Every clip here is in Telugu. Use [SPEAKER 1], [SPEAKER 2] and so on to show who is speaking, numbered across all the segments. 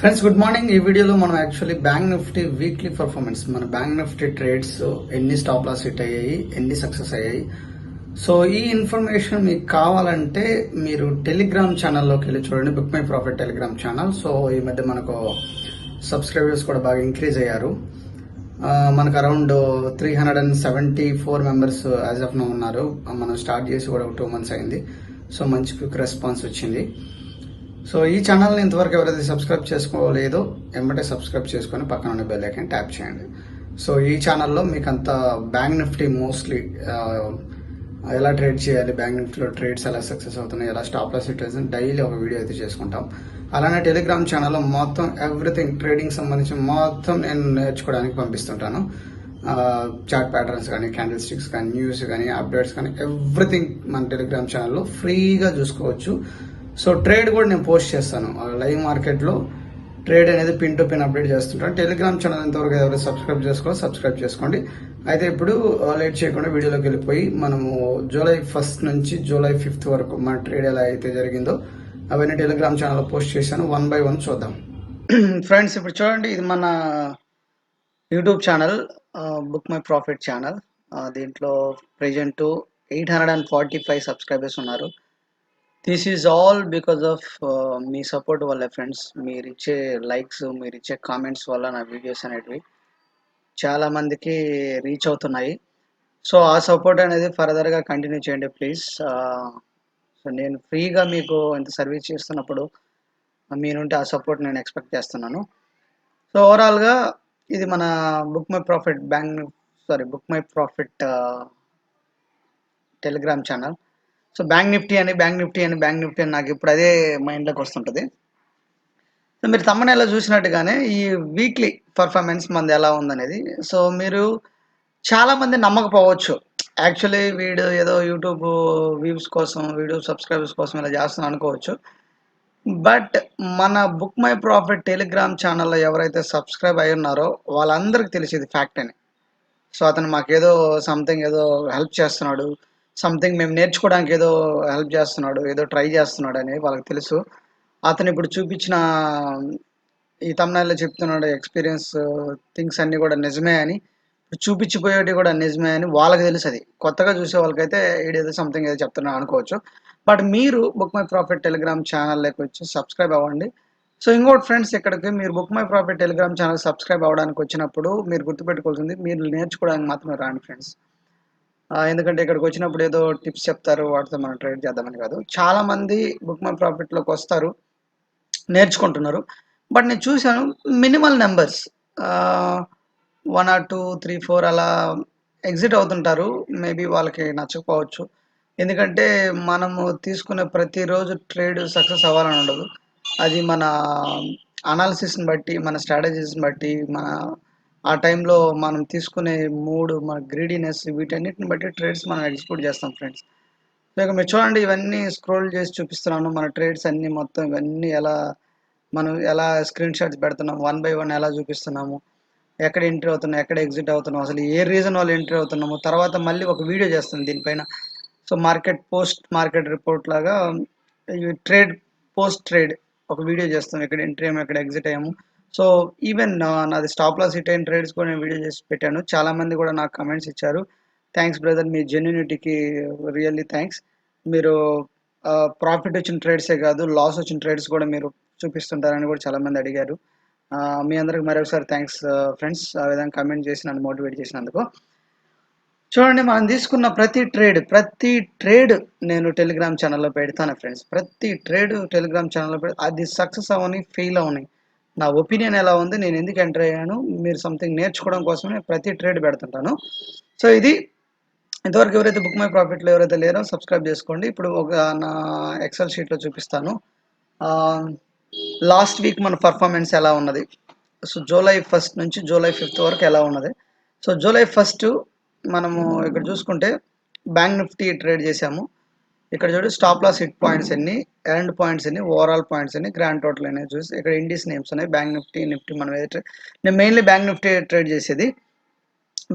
[SPEAKER 1] Friends good morning. ఈ వీడియోలో మనం actually bank Nifty weekly performance, మన బ్యాంక్ నిఫ్టీ ట్రేడ్స్ ఎన్ని స్టాప్ లాస్ హిట్ అయ్యాయి, ఎన్ని సక్సెస్ అయ్యాయి. సో ఈ ఇన్ఫర్మేషన్ మీకు కావాలంటే మీరు టెలిగ్రామ్ ఛానల్లోకి వెళ్ళి చూడండి, book my profit Telegram channel. So ఈ మధ్య మనకు సబ్స్క్రైబర్స్ కూడా బాగా ఇంక్రీజ్ అయ్యారు. మనకు around 374 members as of now ఉన్నారు. మనం స్టార్ట్ చేసి కూడా 2 months అయింది. సో మంచి క్విక్ రెస్పాన్స్ వచ్చింది. సో ఈ ఛానల్ని ఇంతవరకు ఎవరైతే సబ్స్క్రైబ్ చేసుకోలేదో వెంబడే సబ్స్క్రైబ్ చేసుకొని పక్కన ఉన్న బెల్ ఐకాన్ ట్యాప్ చేయండి. సో ఈ ఛానల్లో మీకు అంతా బ్యాంక్ నిఫ్టీ మోస్ట్లీ ఎలా ట్రేడ్ చేయాలి, బ్యాంక్ నిఫ్టీలో ట్రేడ్స్ ఎలా సక్సెస్ అవుతున్నాయి, ఎలా స్టాప్ లాస్ సిట్యుయేషన్ డైలీ ఒక వీడియో అయితే చేసుకుంటాం. అలానే టెలిగ్రామ్ ఛానల్లో మొత్తం ఎవ్రీథింగ్ ట్రేడింగ్ సంబంధించి మొత్తం నేను నేర్చుకోవడానికి పంపిస్తుంటాను. చార్ట్ ప్యాటర్న్స్ కానీ, క్యాండిల్ స్టిక్స్ కానీ, న్యూస్ కానీ, అప్డేట్స్ కానీ ఎవ్రీథింగ్ మన టెలిగ్రామ్ ఛానల్లో ఫ్రీగా చూసుకోవచ్చు. సో ట్రేడ్ కూడా నేను పోస్ట్ చేస్తాను. లైవ్ మార్కెట్లో ట్రేడ్ అనేది పిన్ టు పిన్ అప్డేట్ చేస్తుంటాను. టెలిగ్రామ్ ఛానల్ ఎంతవరకు ఎవరైతే సబ్స్క్రైబ్ చేసుకోండి. అయితే ఇప్పుడు లేట్ చేయకుండా వీడియోలోకి వెళ్ళిపోయి మనము జూలై 1st నుంచి జూలై 5th వరకు మన ట్రేడ్ ఎలా అయితే జరిగిందో అవన్నీ టెలిగ్రామ్ ఛానల్లో పోస్ట్ చేశాను. 1 by 1 చూద్దాం. ఫ్రెండ్స్ ఇప్పుడు చూడండి, ఇది మన YouTube channel, book my profit channel. దీంట్లో ప్రెజెంట్ 845 సబ్స్క్రైబర్స్ ఉన్నారు. This is all because of me support వల్ల ఫ్రెండ్స్. మీరు ఇచ్చే లైక్స్, మీరు ఇచ్చే కామెంట్స్ వల్ల నా వీడియోస్ అనేటివి చాలా మందికి రీచ్ అవుతున్నాయి. సో ఆ సపోర్ట్ అనేది ఫర్దర్గా కంటిన్యూ చేయండి ప్లీజ్. సో నేను ఫ్రీగా మీకు ఇంత సర్వీస్ చేస్తున్నప్పుడు మీ నుండి ఆ సపోర్ట్ నేను ఎక్స్పెక్ట్ చేస్తున్నాను. సో ఓవరాల్గా ఇది మన book my profit Telegram channel. So bank Nifty అని నాకు ఇప్పుడు అదే మైండ్లోకి వస్తుంటుంది. సో మీరు తమ్మనేలా చూసినట్టుగానే ఈ వీక్లీ పర్ఫార్మెన్స్ మనది ఎలా ఉందనేది. సో మీరు చాలామంది నమ్మకపోవచ్చు, యాక్చువల్లీ వీడు ఏదో యూట్యూబ్ వ్యూస్ కోసం, వీడియో సబ్స్క్రైబర్స్ కోసం ఇలా చేస్తున్నాను అనుకోవచ్చు. బట్ మన బుక్ మై ప్రాఫిట్ టెలిగ్రామ్ ఛానల్లో ఎవరైతే సబ్స్క్రైబ్ అయి ఉన్నారో వాళ్ళందరికీ తెలిసేది ఫ్యాక్ట్ అని. సో అతను మాకేదో సంథింగ్ ఏదో హెల్ప్ చేస్తున్నాడు, సంథింగ్ మేము నేర్చుకోవడానికి ఏదో హెల్ప్ చేస్తున్నాడు, ఏదో ట్రై చేస్తున్నాడు అని వాళ్ళకి తెలుసు. అతను ఇప్పుడు చూపించిన ఈ తమ్నైల్లో చెప్తున్నాడు ఎక్స్పీరియన్స్ థింగ్స్ అన్నీ కూడా నిజమే అని, చూపించిపోయేటి కూడా నిజమే అని వాళ్ళకి తెలుసు. అది కొత్తగా చూసే వాళ్ళకైతే ఏదో సంథింగ్ ఏదో చెప్తున్నా అనుకోవచ్చు. బట్ మీరు బుక్ మై ప్రాఫిట్ టెలిగ్రామ్ ఛానల్లోకి వచ్చి సబ్స్క్రైబ్ అవ్వండి. సో ఇంకోటి ఫ్రెండ్స్, ఇక్కడికి మీరు book my profit Telegram channel subscribe అవ్వడానికి వచ్చినప్పుడు మీరు గుర్తుపెట్టుకోవాల్సింది, మీరు నేర్చుకోవడానికి మాత్రమే రాండి ఫ్రెండ్స్. ఎందుకంటే ఇక్కడికి వచ్చినప్పుడు ఏదో టిప్స్ చెప్తారు, వాటితో మనం ట్రేడ్ చేద్దామని కాదు. చాలామంది బుక్ మై ప్రాఫిట్లోకి వస్తారు, నేర్చుకుంటున్నారు. బట్ నేను చూశాను మినిమల్ నెంబర్స్ 1 or 2, 3, 4 అలా ఎగ్జిట్ అవుతుంటారు. మేబీ వాళ్ళకి నచ్చకపోవచ్చు. ఎందుకంటే మనము తీసుకునే ప్రతిరోజు ట్రేడ్ సక్సెస్ అవ్వాలని ఉండదు. అది మన అనాలిసిస్ని బట్టి, మన స్ట్రాటజీస్ని బట్టి, ఆ టైంలో మనం తీసుకునే మూడ్, మన గ్రీడీనెస్, వీటన్నిటిని బట్టి ట్రేడ్స్ మనం ఎగ్జిక్యూట్ చేస్తాం ఫ్రెండ్స్. సో ఇక మీరు చూడండి, ఇవన్నీ స్క్రోల్ చేసి చూపిస్తున్నాను మన ట్రేడ్స్ అన్నీ మొత్తం. ఇవన్నీ మనం ఎలా స్క్రీన్ షాట్స్ పెడుతున్నాం, 1 by 1 ఎలా చూపిస్తున్నాము, ఎక్కడ ఎంట్రీ అవుతున్నాం, ఎక్కడ ఎగ్జిట్ అవుతున్నాం, అసలు ఏ రీజన్ వాళ్ళు ఎంట్రీ అవుతున్నాము. తర్వాత మళ్ళీ ఒక వీడియో చేస్తాను దీనిపైన. సో మార్కెట్ రిపోర్ట్ లాగా ఈ పోస్ట్ ట్రేడ్ ఒక వీడియో చేస్తాం, ఎక్కడ ఎంట్రీ అయ్యాము, ఎక్కడ ఎగ్జిట్ అయ్యాము. సో ఈవెన్ నాది స్టాప్ లాస్ హిట్ అయిన ట్రేడ్స్ కూడా నేను వీడియో చేసి పెట్టాను. చాలామంది కూడా నాకు కమెంట్స్ ఇచ్చారు, థ్యాంక్స్ బ్రదర్, మీ జెన్యూనిటీకి రియల్లీ థ్యాంక్స్. మీరు ప్రాఫిట్ వచ్చిన ట్రేడ్సే కాదు, లాస్ వచ్చిన ట్రేడ్స్ కూడా మీరు చూపిస్తుంటారని కూడా చాలామంది అడిగారు. మీ అందరికి మరొకసారి థ్యాంక్స్ ఫ్రెండ్స్, ఆ విధంగా కమెంట్ చేసి నన్ను మోటివేట్ చేసినందుకు. చూడండి, మనం తీసుకున్న ప్రతి ట్రేడ్ నేను టెలిగ్రామ్ ఛానల్లో పెడతాను ఫ్రెండ్స్. ప్రతి ట్రేడ్ టెలిగ్రామ్ ఛానల్లో అది సక్సెస్ అవని, ఫెయిల్ అవని, నా ఒపీనియన్ ఎలా ఉంది, నేను ఎందుకు ఎంటర్ అయ్యాను, మీరు సంథింగ్ నేర్చుకోవడం కోసమే ప్రతి ట్రేడ్ పెడుతుంటాను. సో ఇది ఇంతవరకు ఎవరైతే బుక్ మై ప్రాఫిట్లో ఎవరైతే లేరో సబ్స్క్రైబ్ చేసుకోండి. ఇప్పుడు ఒక నా ఎక్సెల్ షీట్లో చూపిస్తాను లాస్ట్ వీక్ మన పర్ఫార్మెన్స్ ఎలా ఉన్నది. సో జూలై 1st నుంచి జూలై 5th వరకు ఎలా ఉన్నది. సో జూలై 1st మనము ఇక్కడ చూసుకుంటే బ్యాంక్ నిఫ్టీ ట్రేడ్ చేసాము. ఇక్కడ చూడండి, స్టాప్ లాస్ హిట్ పాయింట్స్ ఎన్ని, ఎర్న్డ్ పాయింట్స్ ఎన్ని, ఓవరాల్ పాయింట్స్ ఎన్ని, గ్రాండ్ టోటల్ అనేది చూసి ఇక్కడ ఇండీస్ నేమ్స్ ఉన్నాయి. బ్యాంక్ నిఫ్టీ మనం ఏదైతే, నేను మెయిన్లీ బ్యాంక్ నిఫ్టీ ట్రేడ్ చేసేది.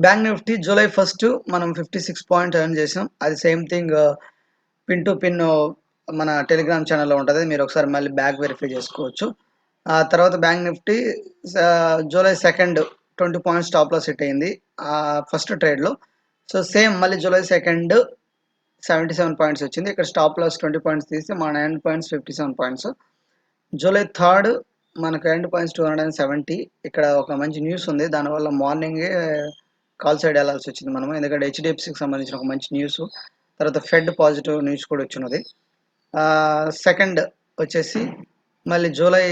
[SPEAKER 1] బ్యాంక్ నిఫ్టీ జూలై 1st మనం 56 పాయింట్ ఎర్న్ చేసాం. అది same thing pin to pin మన టెలిగ్రామ్ ఛానల్లో ఉంటుంది, మీరు ఒకసారి మళ్ళీ బ్యాక్ వెరిఫై చేసుకోవచ్చు. ఆ తర్వాత bank nifty July 2 20 points stop loss hit అయింది ఫస్ట్ ట్రేడ్లో. సో సేమ్ మళ్ళీ జూలై 2 77 పాయింట్స్ వచ్చింది. ఇక్కడ స్టాప్ లాస్ 20 పాయింట్స్ తీస్తే మన ఎండ్ పాయింట్స్ 57 పాయింట్స్. జూలై 3 మనకు ఎండ్ పాయింట్స్ 270. ఇక్కడ ఒక మంచి న్యూస్ ఉంది, దానివల్ల మార్నింగే కాల్ సైడ్ వెళ్ళాల్సి వచ్చింది మనం, ఎందుకంటే హెచ్డిఎఫ్సికి సంబంధించిన ఒక మంచి న్యూస్. తర్వాత ఫెడ్ పాజిటివ్ న్యూస్ కూడా వచ్చినది. సెకండ్ వచ్చేసి మళ్ళీ జూలై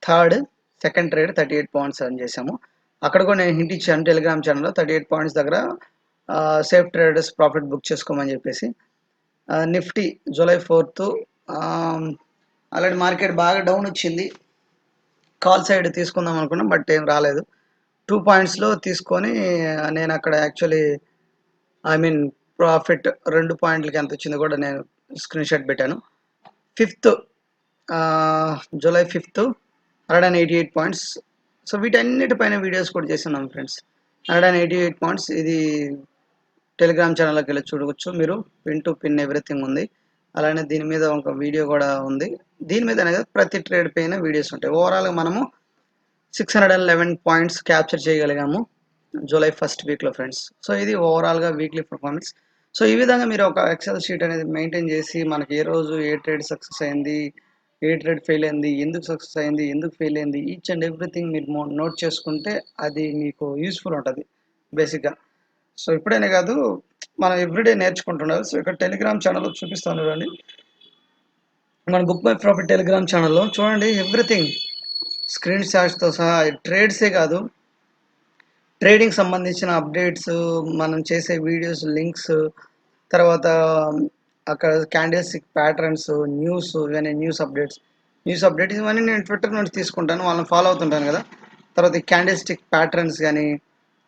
[SPEAKER 1] 3 సెకండ్ ట్రేడ్ 38 పాయింట్స్ అని చేసాము. అక్కడ కూడా నేను హింట్ ఇచ్చాను టెలిగ్రామ్ ఛానల్లో 38 పాయింట్స్ దగ్గర సేఫ్ ట్రేడర్స్ ప్రాఫిట్ బుక్ చేసుకోమని చెప్పేసి. నిఫ్టీ జూలై 4 ఆల్రెడీ మార్కెట్ బాగా డౌన్ వచ్చింది, కాల్ సైడ్ తీసుకుందాం అనుకున్నాం బట్ ఏం రాలేదు. 2 పాయింట్స్లో తీసుకొని నేను అక్కడ యాక్చువల్లీ ప్రాఫిట్ 2 పాయింట్లకి ఎంత వచ్చిందో కూడా నేను స్క్రీన్ షాట్ పెట్టాను. July 5 188 points. సో వీటన్నిటిపైన వీడియోస్ కూడా చేస్తున్నాం ఫ్రెండ్స్. 188 పాయింట్స్, ఇది టెలిగ్రామ్ ఛానల్లోకి వెళ్ళి చూడవచ్చు మీరు. పిన్ టు పిన్ ఎవ్రీథింగ్ ఉంది. అలానే దీని మీద ఒక వీడియో కూడా ఉంది. దీని మీద అనేది ప్రతి ట్రేడ్ పైన వీడియోస్ ఉంటాయి. ఓవరాల్గా మనము 611 పాయింట్స్ క్యాప్చర్ చేయగలిగాము జూలై 1 వీక్లో ఫ్రెండ్స్. సో ఇది ఓవరాల్గా వీక్లీ పర్ఫార్మెన్స్. సో ఈ విధంగా మీరు ఒక ఎక్సెల్ షీట్ అనేది మెయింటైన్ చేసి మనకి ఏ రోజు ఏ ట్రేడ్ సక్సెస్ అయింది, ఏ ట్రేడ్ ఫెయిల్ అయింది, ఎందుకు సక్సెస్ అయింది, ఎందుకు ఫెయిల్ అయింది, ఈచ్ అండ్ ఎవ్రీథింగ్ మీరు నోట్ చేసుకుంటే అది మీకు యూస్ఫుల్ ఉంటుంది బేసిక్గా. సో ఇప్పుడైనా కాదు, మనం ఎవ్రీడే నేర్చుకుంటున్నారు. సో ఇక్కడ టెలిగ్రామ్ ఛానల్లో చూపిస్తాను చూడండి, మన బుక్ మై ప్రాఫిట్ టెలిగ్రామ్ ఛానల్లో చూడండి ఎవ్రీథింగ్ స్క్రీన్ షాట్స్తో సహా. ట్రేడ్సే కాదు, ట్రేడింగ్ సంబంధించిన అప్డేట్స్, మనం చేసే వీడియోస్ లింక్స్, తర్వాత అక్కడ క్యాండిల్స్టిక్ ప్యాటర్న్స్, న్యూస్, ఇవన్నీ న్యూస్ అప్డేట్స్ ఇవన్నీ నేను ట్విట్టర్ నుంచి తీసుకుంటాను, వాళ్ళని ఫాలో అవుతుంటాను కదా. తర్వాత క్యాండిల్స్టిక్ ప్యాటర్న్స్ కానీ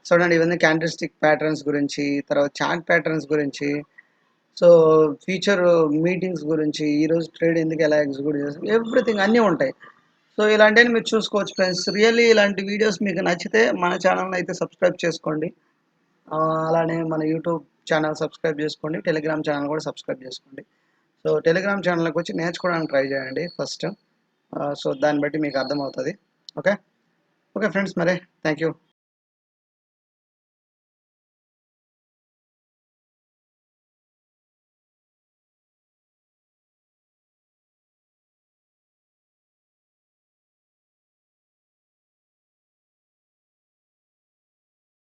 [SPEAKER 1] చూడండి, ఇవన్నీ క్యాండిల్స్టిక్ ప్యాటర్న్స్ గురించి, తర్వాత చార్ట్ ప్యాటర్న్స్ గురించి, సో ఫ్యూచర్ మీటింగ్స్ గురించి, ఈరోజు ట్రేడ్ ఎందుకు ఎలా ఎగ్జిక్యూట్ చేస్తుంది, ఎవ్రీథింగ్ అన్నీ ఉంటాయి. సో ఇలాంటివన్నీ మీరు చూసుకోవచ్చు ఫ్రెండ్స్. రియల్లీ ఇలాంటి వీడియోస్ మీకు నచ్చితే మన ఛానల్ని అయితే సబ్స్క్రైబ్ చేసుకోండి. అలానే మన యూట్యూబ్ ఛానల్ సబ్స్క్రైబ్ చేసుకోండి, టెలిగ్రామ్ ఛానల్ కూడా సబ్స్క్రైబ్ చేసుకోండి. సో టెలిగ్రామ్ ఛానల్కి వచ్చి నేర్చుకోవడానికి ట్రై చేయండి ఫస్ట్. సో దాన్ని బట్టి మీకు అర్థమవుతుంది. ఓకే ఓకే ఫ్రెండ్స్, మరే థ్యాంక్ యూ.